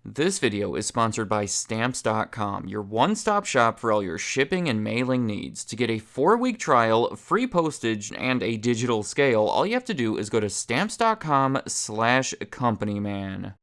This video is sponsored by Stamps.com, your one-stop shop for all your shipping and mailing needs. To get a 4-week trial, free postage, and a digital scale, all you have to do is go to Stamps.com/companyman.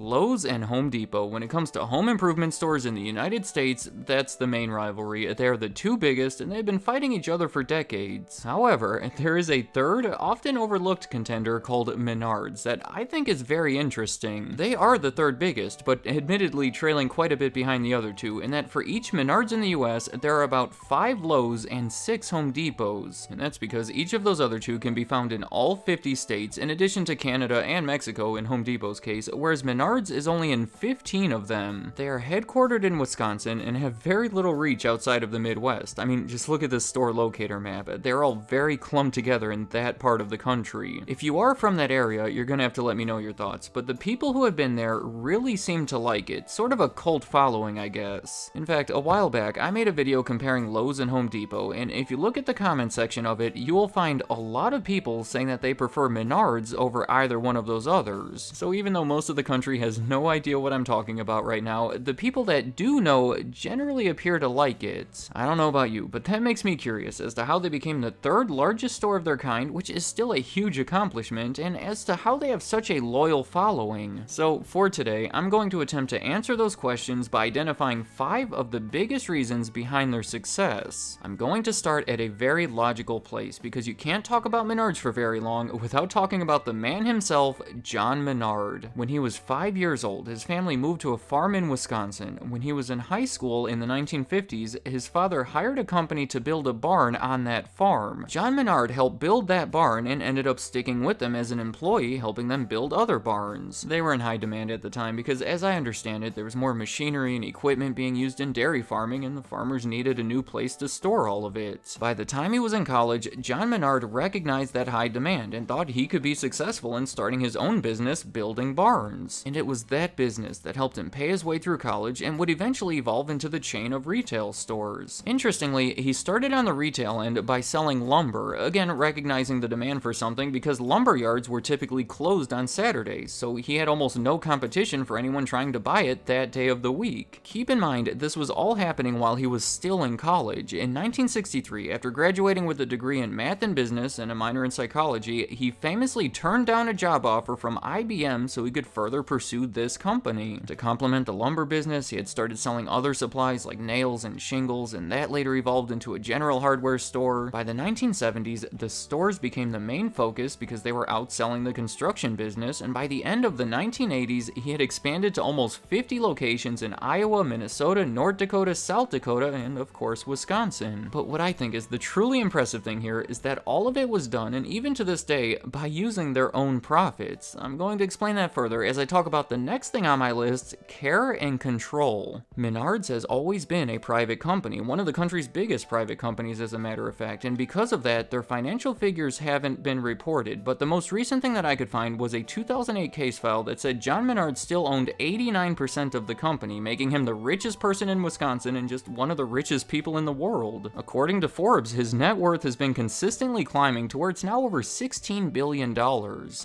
Lowe's and Home Depot, when it comes to home improvement stores in the United States, that's the main rivalry. They're the two biggest, and they've been fighting each other for decades. However, there is a third, often overlooked contender called Menards that I think is very interesting. They are the third biggest, but admittedly trailing quite a bit behind the other two, in that for each Menards in the US, there are about 5 Lowe's and 6 Home Depots. And that's because each of those other two can be found in all 50 states, in addition to Canada and Mexico in Home Depot's case, whereas Menards is only in 15 of them. They are headquartered in Wisconsin and have very little reach outside of the Midwest. I mean, just look at this store locator map. They're all very clumped together in that part of the country. If you are from that area, you're gonna have to let me know your thoughts, but the people who have been there really seem to like it. Sort of a cult following, I guess. In fact, a while back, I made a video comparing Lowe's and Home Depot, and if you look at the comment section of it, you will find a lot of people saying that they prefer Menards over either one of those others. So even though most of the country has no idea what I'm talking about right now, the people that do know generally appear to like it. I don't know about you, but that makes me curious as to how they became the third largest store of their kind, which is still a huge accomplishment, and as to how they have such a loyal following. So for today, I'm going to attempt to answer those questions by identifying 5 of the biggest reasons behind their success. I'm going to start at a very logical place, because you can't talk about Menards for very long without talking about the man himself, John Menard. When he was 5 years old, his family moved to a farm in Wisconsin. When he was in high school in the 1950s, his father hired a company to build a barn on that farm. John Menard helped build that barn and ended up sticking with them as an employee, helping them build other barns. They were in high demand at the time because, as I understand it, there was more machinery and equipment being used in dairy farming, and the farmers needed a new place to store all of it. By the time he was in college, John Menard recognized that high demand and thought he could be successful in starting his own business building barns. And it was that business that helped him pay his way through college and would eventually evolve into the chain of retail stores. Interestingly, he started on the retail end by selling lumber, again recognizing the demand for something because lumber yards were typically closed on Saturdays, so he had almost no competition for anyone trying to buy it that day of the week. Keep in mind, this was all happening while he was still in college. In 1963, after graduating with a degree in math and business and a minor in psychology, he famously turned down a job offer from IBM so he could further pursue this company. To complement the lumber business, he had started selling other supplies like nails and shingles, and that later evolved into a general hardware store. By the 1970s, the stores became the main focus because they were outselling the construction business, and by the end of the 1980s, he had expanded to almost 50 locations in Iowa, Minnesota, North Dakota, South Dakota, and of course, Wisconsin. But what I think is the truly impressive thing here is that all of it was done, and even to this day, by using their own profits. I'm going to explain that further as I talk about the next thing on my list, care and control. Menards has always been a private company, one of the country's biggest private companies as a matter of fact, and because of that, their financial figures haven't been reported, but the most recent thing that I could find was a 2008 case file that said John Menard still owned 89% of the company, making him the richest person in Wisconsin and just one of the richest people in the world. According to Forbes, his net worth has been consistently climbing to where it's now over $16 billion.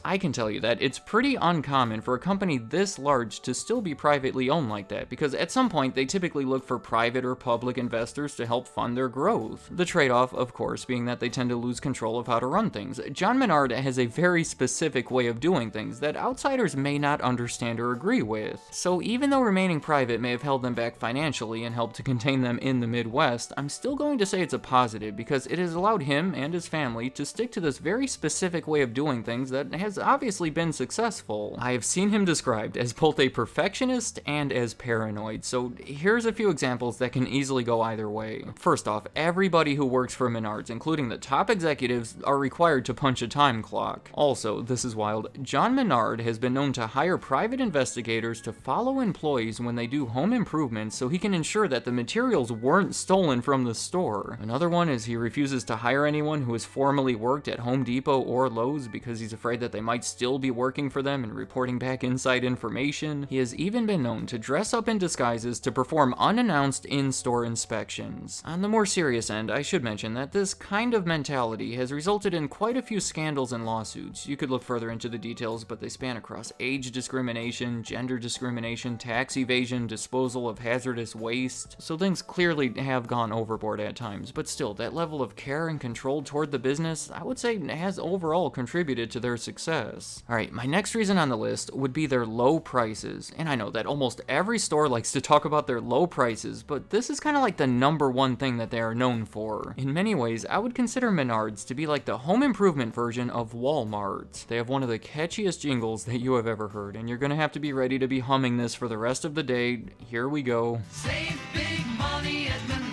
I can tell you that it's pretty uncommon for a company this large to still be privately owned like that, because at some point they typically look for private or public investors to help fund their growth. The trade-off, of course, being that they tend to lose control of how to run things. John Menard has a very specific way of doing things that outsiders may not understand or agree with. So even though remaining private may have held them back financially and helped to contain them in the Midwest, I'm still going to say it's a positive because it has allowed him and his family to stick to this very specific way of doing things that has obviously been successful. I have seen him described as both a perfectionist and as paranoid, so here's a few examples that can easily go either way. First off, everybody who works for Menards, including the top executives, are required to punch a time clock. Also, this is wild, John Menard has been known to hire private investigators to follow employees when they do home improvements so he can ensure that the materials weren't stolen from the store. Another one is he refuses to hire anyone who has formerly worked at Home Depot or Lowe's because he's afraid that they might still be working for them and reporting back inside classified information. He has even been known to dress up in disguises to perform unannounced in-store inspections. On the more serious end, I should mention that this kind of mentality has resulted in quite a few scandals and lawsuits. You could look further into the details, but they span across age discrimination, gender discrimination, tax evasion, disposal of hazardous waste. So things clearly have gone overboard at times, but still, that level of care and control toward the business, I would say, has overall contributed to their success. Alright, my next reason on the list would be their low prices. And I know that almost every store likes to talk about their low prices, but this is kind of like the number one thing that they are known for. In many ways, I would consider Menards to be like the home improvement version of Walmart. They have one of the catchiest jingles that you have ever heard, and you're gonna have to be ready to be humming this for the rest of the day. Here we go. Save big money at Menards.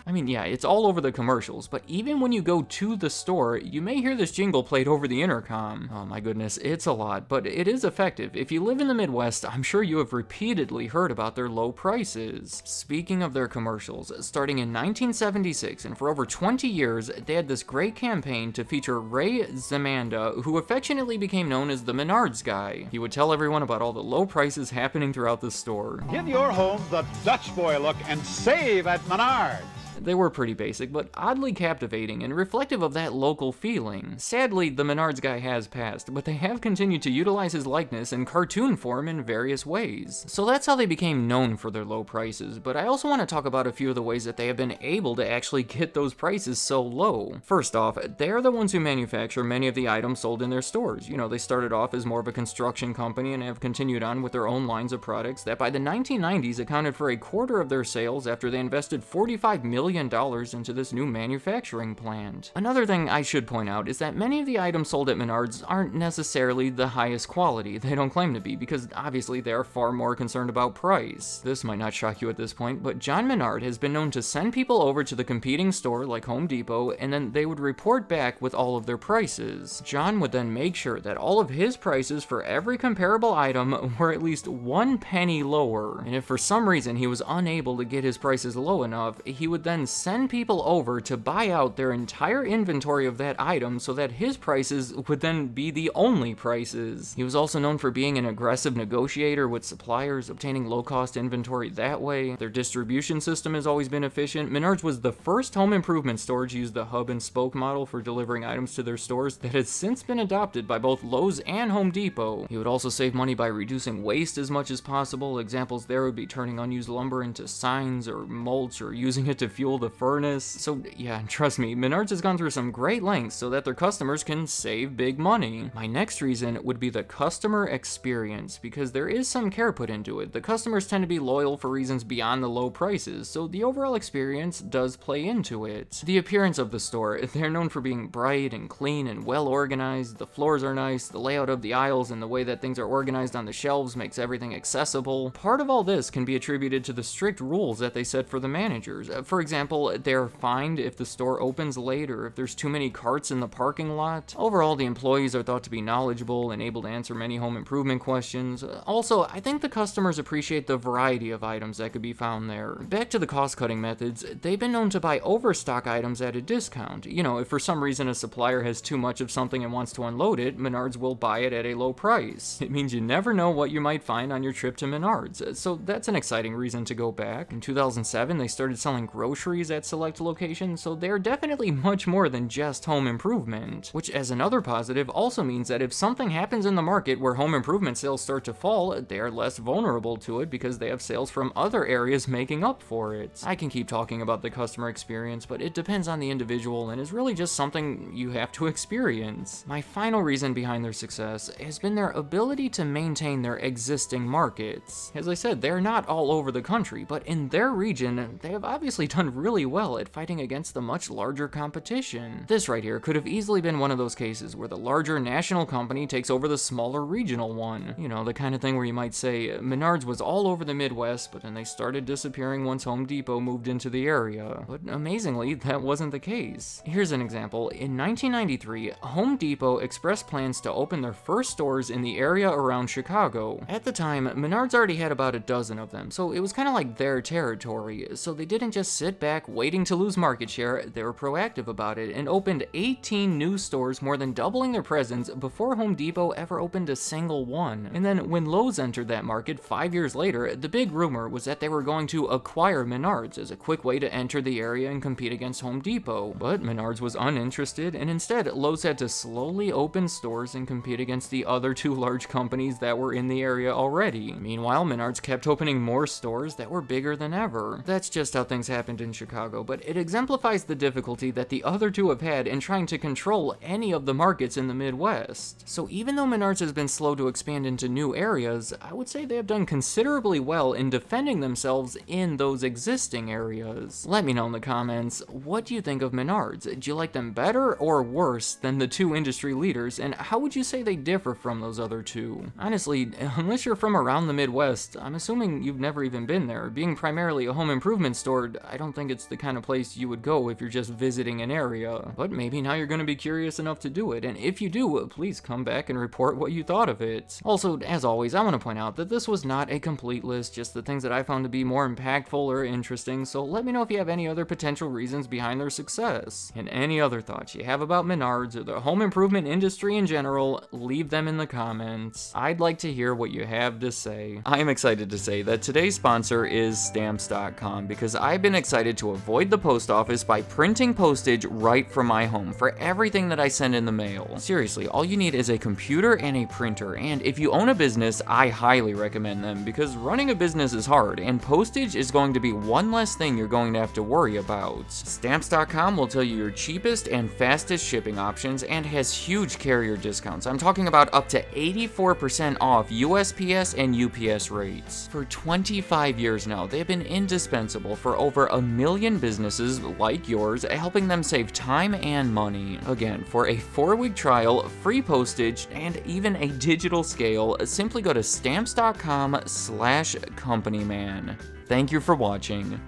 I mean, yeah, it's all over the commercials, but even when you go to the store, you may hear this jingle played over the intercom. Oh my goodness, it's a lot, but it is effective. If you live in the Midwest, I'm sure you have repeatedly heard about their low prices. Speaking of their commercials, starting in 1976, and for over 20 years, they had this great campaign to feature Ray Zamanda, who affectionately became known as the Menards guy. He would tell everyone about all the low prices happening throughout the store. Give your home the Dutch boy look and save at Menards. They were pretty basic, but oddly captivating and reflective of that local feeling. Sadly, the Menards guy has passed, but they have continued to utilize his likeness in cartoon form in various ways. So that's how they became known for their low prices, but I also want to talk about a few of the ways that they have been able to actually get those prices so low. First off, they're the ones who manufacture many of the items sold in their stores. You know, they started off as more of a construction company and have continued on with their own lines of products that by the 1990s accounted for a quarter of their sales after they invested $45 million into this new manufacturing plant. Another thing I should point out is that many of the items sold at Menards aren't necessarily the highest quality. They don't claim to be, because obviously they are far more concerned about price. This might not shock you at this point, but John Menard has been known to send people over to the competing store like Home Depot, and then they would report back with all of their prices. John would then make sure that all of his prices for every comparable item were at least 1 penny lower, and if for some reason he was unable to get his prices low enough, he would then send people over to buy out their entire inventory of that item so that his prices would then be the only prices. He was also known for being an aggressive negotiator with suppliers, obtaining low-cost inventory that way. Their distribution system has always been efficient. Menards was the first home improvement store to use the hub and spoke model for delivering items to their stores that has since been adopted by both Lowe's and Home Depot. He would also save money by reducing waste as much as possible. Examples there would be turning unused lumber into signs or mulch, or using it to fuel the furnace. So yeah, trust me, Menards has gone through some great lengths so that their customers can save big money. My next reason would be the customer experience, because there is some care put into it. The customers tend to be loyal for reasons beyond the low prices, so the overall experience does play into it. The appearance of the store, they're known for being bright and clean and well organized. The floors are nice, the layout of the aisles and the way that things are organized on the shelves makes everything accessible. Part of all this can be attributed to the strict rules that they set for the managers. For example, they're fined if the store opens late or if there's too many carts in the parking lot. Overall, the employees are thought to be knowledgeable and able to answer many home improvement questions. Also, I think the customers appreciate the variety of items that could be found there. Back to the cost-cutting methods, they've been known to buy overstock items at a discount. You know, if for some reason a supplier has too much of something and wants to unload it, Menards will buy it at a low price. It means you never know what you might find on your trip to Menards, so that's an exciting reason to go back. In 2007, they started selling groceries at select locations, so they're definitely much more than just home improvement. Which, as another positive, also means that if something happens in the market where home improvement sales start to fall, they are less vulnerable to it because they have sales from other areas making up for it. I can keep talking about the customer experience, but it depends on the individual and is really just something you have to experience. My final reason behind their success has been their ability to maintain their existing markets. As I said, they're not all over the country, but in their region, they have obviously done really well at fighting against the much larger competition. This right here could have easily been one of those cases where the larger national company takes over the smaller regional one. You know, the kind of thing where you might say, Menards was all over the Midwest, but then they started disappearing once Home Depot moved into the area. But amazingly, that wasn't the case. Here's an example. In 1993, Home Depot expressed plans to open their first stores in the area around Chicago. At the time, Menards already had about a dozen of them, so it was kind of like their territory, so they didn't just sit sit back waiting to lose market share, they were proactive about it and opened 18 new stores, more than doubling their presence before Home Depot ever opened a single one. And then when Lowe's entered that market 5 years later, the big rumor was that they were going to acquire Menards as a quick way to enter the area and compete against Home Depot. But Menards was uninterested, and instead Lowe's had to slowly open stores and compete against the other two large companies that were in the area already. Meanwhile, Menards kept opening more stores that were bigger than ever. That's just how things happened in Chicago, but it exemplifies the difficulty that the other two have had in trying to control any of the markets in the Midwest. So even though Menards has been slow to expand into new areas, I would say they have done considerably well in defending themselves in those existing areas. Let me know in the comments, what do you think of Menards? Do you like them better or worse than the two industry leaders, and how would you say they differ from those other two? Honestly, unless you're from around the Midwest, I'm assuming you've never even been there. Being primarily a home improvement store, I don't think it's the kind of place you would go if you're just visiting an area. But maybe now you're going to be curious enough to do it, and if you do, please come back and report what you thought of it. Also, as always, I want to point out that this was not a complete list, just the things that I found to be more impactful or interesting, so let me know if you have any other potential reasons behind their success. And any other thoughts you have about Menards or the home improvement industry in general, leave them in the comments. I'd like to hear what you have to say. I am excited to say that today's sponsor is Stamps.com, because I've been excited to avoid the post office by printing postage right from my home for everything that I send in the mail. Seriously, all you need is a computer and a printer, and if you own a business, I highly recommend them, because running a business is hard, and postage is going to be one less thing you're going to have to worry about. Stamps.com will tell you your cheapest and fastest shipping options and has huge carrier discounts. I'm talking about up to 84% off USPS and UPS rates. For 25 years now, they've been indispensable for over 1 million businesses like yours, helping them save time and money. Again, for a 4-week trial, free postage, and even a digital scale, simply go to stamps.com/companyman. Thank you for watching.